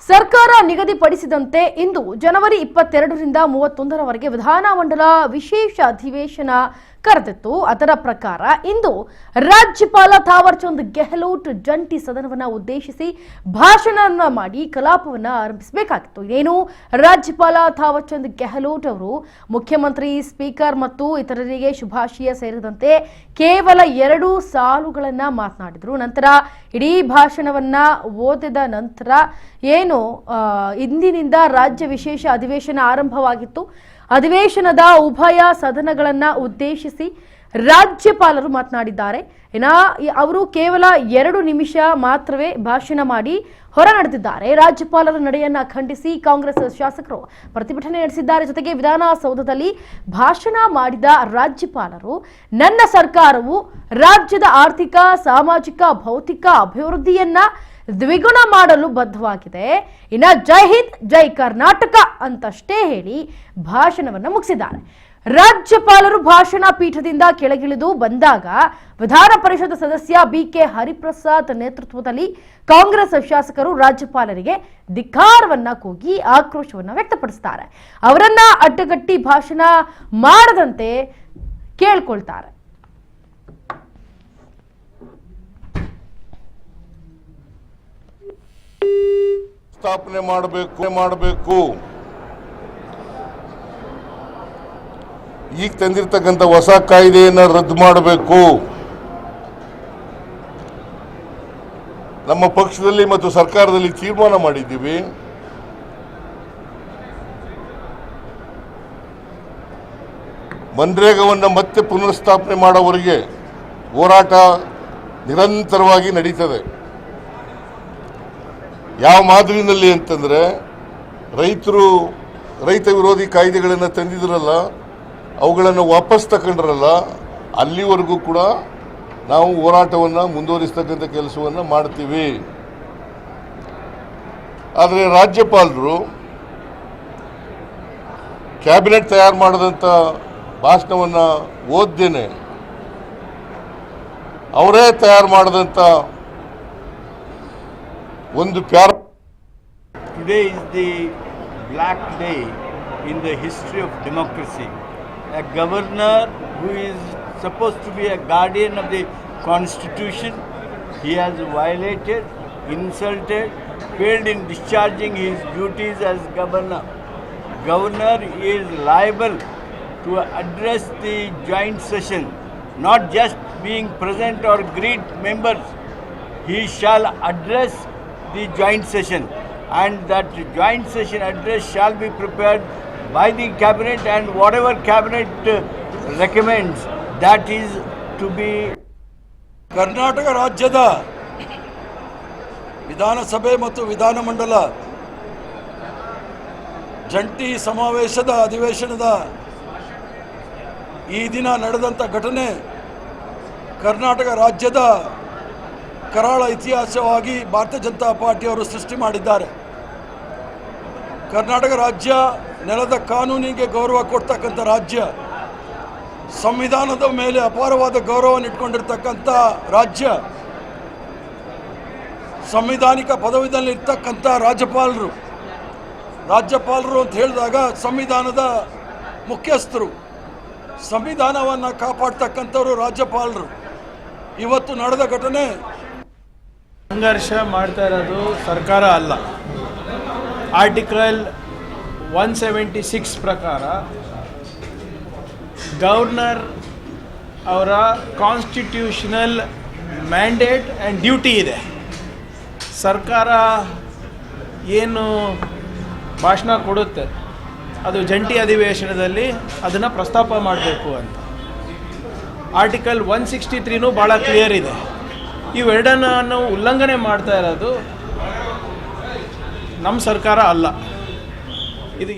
ಸರ್ಕಾರ ನಿಗದಿಪಡಿಸಿದಂತೆ ಇಂದು ಜನವರಿ 22ರಿಂದ 31ರವರೆಗೆ ವಿಧಾನಮಂಡಲ ವಿಶೇಷ ಅಧಿವೇಶನ ಕರೆದಿತ್ತು. ಅದರ ಪ್ರಕಾರ ಇಂದು ರಾಜ್ಯಪಾಲ ಥಾವರ್ಚಂದ್ ಗೆಹ್ಲೋಟ್ ಜಂಟಿ ಸದನವನ್ನು ಉದ್ದೇಶಿಸಿ ಭಾಷಣ ಮಾಡಿ ಕಲಾಪವನ್ನು ಆರಂಭಿಸಬೇಕಾಗಿತ್ತು. ಇದೇನು ರಾಜ್ಯಪಾಲ ಥಾವರ್ಚಂದ್ ಗೆಹ್ಲೋಟ್ ಅವರು ಮುಖ್ಯಮಂತ್ರಿ, ಸ್ಪೀಕರ್ ಮತ್ತು ಇತರರಿಗೆ ಶುಭಾಶಯ ಸೇರಿದಂತೆ ಕೇವಲ 2 ಸಾಲುಗಳನ್ನು ಮಾತನಾಡಿದರು. ನಂತರ ಇಡೀ ಭಾಷಣವನ್ನ ಓದಿದ ನಂತರ ಏನು ಇಂದಿನಿಂದ ರಾಜ್ಯ ವಿಶೇಷ ಅಧಿವೇಶನ ಆರಂಭವಾಗಿತ್ತು. ಅಧಿವೇಶನದ ಉಭಯ ಸದನಗಳನ್ನು ಉದ್ದೇಶಿಸಿ ರಾಜ್ಯಪಾಲರು ಮಾತನಾಡಿದ್ದಾರೆ. ಅವರು ಕೇವಲ 2 ನಿಮಿಷ ಮಾತ್ರವೇ ಭಾಷಣ ಮಾಡಿ ಹೊರ ನಡೆದಿದ್ದಾರೆ. ರಾಜ್ಯಪಾಲರ ನಡೆಯನ್ನ ಖಂಡಿಸಿ ಕಾಂಗ್ರೆಸ್ ಶಾಸಕರು ಪ್ರತಿಭಟನೆ ನಡೆಸಿದ್ದಾರೆ. ಜೊತೆಗೆ ವಿಧಾನಸೌಧದಲ್ಲಿ ಭಾಷಣ ಮಾಡಿದ ರಾಜ್ಯಪಾಲರು, ನನ್ನ ಸರ್ಕಾರವು ರಾಜ್ಯದ ಆರ್ಥಿಕ, ಸಾಮಾಜಿಕ, ಭೌತಿಕ ಅಭಿವೃದ್ಧಿಯನ್ನ ದ್ವಿಗುಣ ಮಾಡಲು ಬದ್ಧವಾಗಿದೆ. ಇನ್ನ ಜೈ ಹಿಂದ್, ಜೈ ಕರ್ನಾಟಕ ಅಂತಷ್ಟೇ ಹೇಳಿ ಭಾಷಣವನ್ನು ಮುಗಿಸಿದ್ದಾರೆ. ರಾಜ್ಯಪಾಲರು ಭಾಷಣ ಪೀಠದಿಂದ ಕೆಳಗಿಳಿದು ಬಂದಾಗ ವಿಧಾನ ಪರಿಷತ್ ಸದಸ್ಯ ಬಿಕೆ ಹರಿಪ್ರಸಾದ್ ನೇತೃತ್ವದಲ್ಲಿ ಕಾಂಗ್ರೆಸ್ ಶಾಸಕರು ರಾಜ್ಯಪಾಲರಿಗೆ ಧಿಕ್ಕಾರವನ್ನ ಕೂಗಿ ಆಕ್ರೋಶವನ್ನ ವ್ಯಕ್ತಪಡಿಸುತ್ತಾರೆ. ಅವರನ್ನ ಅಡ್ಡಗಟ್ಟಿ ಭಾಷಣ ಮಾಡದಂತೆ ಕೇಳ್ಕೊಳ್ತಾರೆ. ಸ್ಥಾಪನೆ ಮಾಡಬೇಕು. ಈಗ ತಂದಿರತಕ್ಕಂಥ ಹೊಸ ಕಾಯ್ದೆಯನ್ನು ರದ್ದು ಮಾಡಬೇಕು. ನಮ್ಮ ಪಕ್ಷದಲ್ಲಿ ಮತ್ತು ಸರ್ಕಾರದಲ್ಲಿ ತೀರ್ಮಾನ ಮಾಡಿದ್ದೀವಿ. ಮನ್ರೇಗಾವನ್ನು ಮತ್ತೆ ಪುನರ್ಸ್ಥಾಪನೆ ಮಾಡೋವರೆಗೆ ಹೋರಾಟ ನಿರಂತರವಾಗಿ ನಡೀತದೆ. ಯಾವ ಮಾದರಿನಲ್ಲಿ ಅಂತಂದರೆ, ರೈತ ವಿರೋಧಿ ಕಾಯ್ದೆಗಳನ್ನು ತಂದಿದ್ರಲ್ಲ, ಅವುಗಳನ್ನು ವಾಪಸ್ ತಗೊಂಡ್ರಲ್ಲ, ಅಲ್ಲಿವರೆಗೂ ಕೂಡ ನಾವು ಹೋರಾಟವನ್ನು ಮುಂದುವರಿಸ್ತಕ್ಕಂಥ ಕೆಲಸವನ್ನು ಮಾಡ್ತೀವಿ. ಆದರೆ ರಾಜ್ಯಪಾಲರು ಕ್ಯಾಬಿನೆಟ್ ತಯಾರು ಮಾಡಿದಂಥ ಭಾಷಣವನ್ನು ಓದ್ದೇನೆ ಅವರೇ ತಯಾರು ಮಾಡಿದಂಥ ಒಂದು Today is the black day in the history of democracy. A governor who is supposed to be a guardian of the constitution, he has violated, insulted, failed in discharging his duties as governor. Governor is liable to address the joint session, not just being present or greet members. He shall address the joint session, and that joint session address shall be prepared by the cabinet, and whatever cabinet recommends, that is to be. Karnataka ರಾಜ್ಯದ ವಿಧಾನಸಭೆ ಮತ್ತು ವಿಧಾನಮಂಡಲ ಜಂಟಿ ಸಮಾವೇಶದ ಅಧಿವೇಶನದ ಈ ದಿನ ನಡೆದಂಥ ಘಟನೆ ಕರ್ನಾಟಕ ರಾಜ್ಯದ ಕರಾಳ ಇತಿಹಾಸವಾಗಿ ಭಾರತೀಯ ಜನತಾ ಪಾರ್ಟಿಯವರು ಸೃಷ್ಟಿ ಮಾಡಿದ್ದಾರೆ. ಕರ್ನಾಟಕ ರಾಜ್ಯ ನೆಲದ ಕಾನೂನಿಗೆ ಗೌರವ ಕೊಡ್ತಕ್ಕಂಥ ರಾಜ್ಯ, ಸಂವಿಧಾನದ ಮೇಲೆ ಅಪಾರವಾದ ಗೌರವವನ್ನು ಇಟ್ಕೊಂಡಿರ್ತಕ್ಕಂಥ ರಾಜ್ಯ, ಸಂವಿಧಾನಿಕ ಪದವಿಯಲ್ಲಿ ಇರ್ತಕ್ಕಂಥ ರಾಜ್ಯಪಾಲರು ಅಂತ ಹೇಳಿದಾಗ ಸಂವಿಧಾನದ ಮುಖ್ಯಸ್ಥರು, ಸಂವಿಧಾನವನ್ನು ಕಾಪಾಡ್ತಕ್ಕಂಥವರು ರಾಜ್ಯಪಾಲರು. ಇವತ್ತು ನಡೆದ ಘಟನೆ ಸಂಘರ್ಷ ಮಾಡ್ತಾ ಇರೋದು ಸರ್ಕಾರ ಅಲ್ಲ. ಆರ್ಟಿಕಲ್ 176 ಪ್ರಕಾರ ಗವರ್ನರ್ ಅವರ ಕಾನ್ಸ್ಟಿಟ್ಯೂಷನಲ್ ಮ್ಯಾಂಡೇಟ್ ಆ್ಯಂಡ್ ಡ್ಯೂಟಿ ಇದೆ. ಸರ್ಕಾರ ಏನು ಭಾಷಣ ಕೊಡುತ್ತೆ ಅದು ಜಂಟಿ ಅಧಿವೇಶನದಲ್ಲಿ ಅದನ್ನು ಪ್ರಸ್ತಾಪ ಮಾಡಬೇಕು ಅಂತ. ಆರ್ಟಿಕಲ್ 163 ಭಾಳ ಕ್ಲಿಯರ್ ಇದೆ. ಇವೆರಡನ್ನು ಉಲ್ಲಂಘನೆ ಮಾಡ್ತಾ ಇರೋದು ನಮ್ಮ ಸರ್ಕಾರ ಅಲ್ಲ. ಇದು